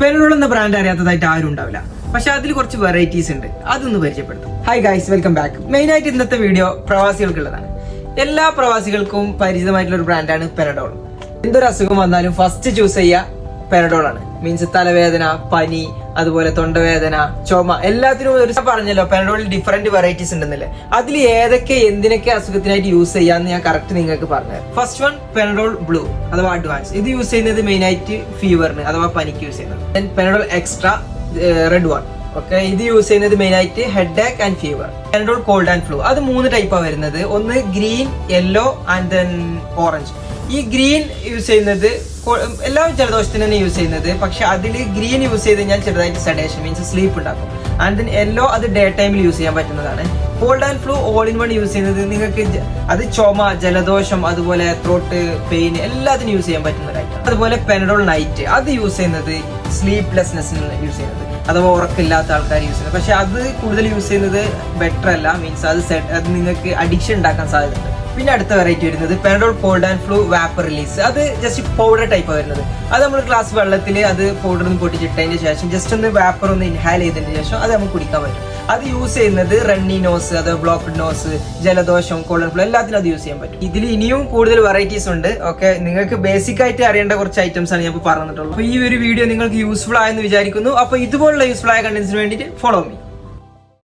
Panadol എന്ന brand അറിയാത്തതായിട്ട് ആരും ഉണ്ടാവില്ല. പക്ഷെ അതിൽ കുറച്ച് വെറൈറ്റീസ് ഉണ്ട്, അതൊന്ന് പരിചയപ്പെടുത്തും. Hi guys, welcome back. Main ആയിട്ട് ഇന്നത്തെ വീഡിയോ പ്രവാസികൾക്കുള്ളതാണ്. എല്ലാ പ്രവാസികൾക്കും പരിചിതമായിട്ടുള്ള ഒരു ബ്രാൻഡാണ് പെനഡോൾ. എന്തൊരു അസുഖം വന്നാലും ഫസ്റ്റ് ചൂസ് ചെയ്യുക പെനഡോൾ ആണ്. മീൻസ് തലവേദന, പനി, അതുപോലെ തൊണ്ടവേദന, ചുമ, എല്ലാത്തിനും ഒരു പറഞ്ഞല്ലോ പെനഡോളിൽ ഡിഫറെന്റ് വെറൈറ്റീസ് ഉണ്ടെന്നല്ലേ. അതിൽ ഏതൊക്കെ എന്തിനൊക്കെ അസുഖത്തിനായിട്ട് യൂസ് ചെയ്യാന്ന് ഞാൻ കറക്റ്റ് നിങ്ങൾക്ക് പറഞ്ഞുതരാം. ഫസ്റ്റ് വൺ പെനഡോൾ ബ്ലൂ അഥവാ അഡ്വാൻസ്. ഇത് യൂസ് ചെയ്യുന്നത് മെയിൻ ആയിട്ട് ഫീവറിന് അഥവാ പനിക്ക് യൂസ് ചെയ്യുന്നത്. Panadol extra red one, okay, ഇത് യൂസ് ചെയ്യുന്നത് മെയിൻ ആയിട്ട് headache and fever. Panadol cold and flu, അത് 3 ടൈപ്പാണ് വരുന്നത്. ഒന്ന് green, yellow and then orange. ഈ ഗ്രീൻ യൂസ് ചെയ്യുന്നത് എല്ലാ ജലദോഷത്തിന് തന്നെ യൂസ് ചെയ്യുന്നത്. പക്ഷെ അതിൽ ഗ്രീൻ യൂസ് ചെയ്ത് കഴിഞ്ഞാൽ ചെറുതായിട്ട് സെഡേഷൻ മീൻസ് സ്ലീപ്പ് ഉണ്ടാക്കും. ആൻഡ് ദെൻ യെല്ലോ അത് ഡേ ടൈമിൽ യൂസ് ചെയ്യാൻ പറ്റുന്നതാണ്. Cold and flu all in one use ചെയ്യുന്നത് നിങ്ങൾക്ക് അത് ചുമ, ജലദോഷം, അതുപോലെ ത്രോട്ട് പെയിൻ എല്ലാത്തിനും യൂസ് ചെയ്യാൻ പറ്റുന്നതായിട്ടാണ്. അതുപോലെ പെനഡോൾ നൈറ്റ്, അത് യൂസ് ചെയ്യുന്നത് സ്ലീപ്ലെസ്നെസ്സിന് യൂസ് ചെയ്യുന്നത് അഥവാ ഉറക്കില്ലാത്ത ആൾക്കാർ യൂസ് ചെയ്യുന്നത്. പക്ഷെ അത് കൂടുതൽ യൂസ് ചെയ്യുന്നത് ബെറ്റർ അല്ല, മീൻസ് അത് നിങ്ങൾക്ക് അഡിക്ഷൻ ഉണ്ടാക്കാൻ സാധ്യതയുണ്ട്. പിന്നെ അടുത്ത വെറൈറ്റി വരുന്നത് Panadol cold and flu vapour release. അത് ജസ്റ്റ് പൗഡർ ടൈപ്പ് വരുന്നത്. അത് നമ്മൾ ഗ്ലാസ് വെള്ളത്തിൽ അത് പൗഡർ ഒന്ന് പൊട്ടിച്ചിട്ടതിന് ശേഷം ജസ്റ്റ് ഒന്ന് വാപ്പർ ഒന്ന് ഇൻഹാൽ ചെയ്തതിന് ശേഷം അത് നമുക്ക് കുടിക്കാൻ പറ്റും. അത് യൂസ് ചെയ്യുന്നത് റണ്ണി നോസ്, അത് ബ്ലോക്ക്ഡ് നോസ്, ജലദോഷം, കോൾഡ് ആൻഡ് ഫ്ലൂ എല്ലാത്തിനും അത് യൂസ് ചെയ്യാൻ പറ്റും. ഇതിൽ ഇനിയും കൂടുതൽ വെറൈറ്റീസ് ഉണ്ട്. ഓക്കെ, നിങ്ങൾക്ക് ബേസിക് ആയിട്ട് അറിയേണ്ട കുറച്ച് ഐറ്റംസ് ആണ് ഞാൻ പറഞ്ഞിട്ടുള്ളത്. അപ്പോൾ ഈ ഒരു വീഡിയോ നിങ്ങൾക്ക് യൂസ്ഫുൾ ആയെന്ന് വിചാരിക്കുന്നു. അപ്പോൾ ഇതുപോലുള്ള യൂസ്ഫുൾ ആയ കണ്ടന്റ്സിന് വേണ്ടിയിട്ട് ഫോളോ മീ.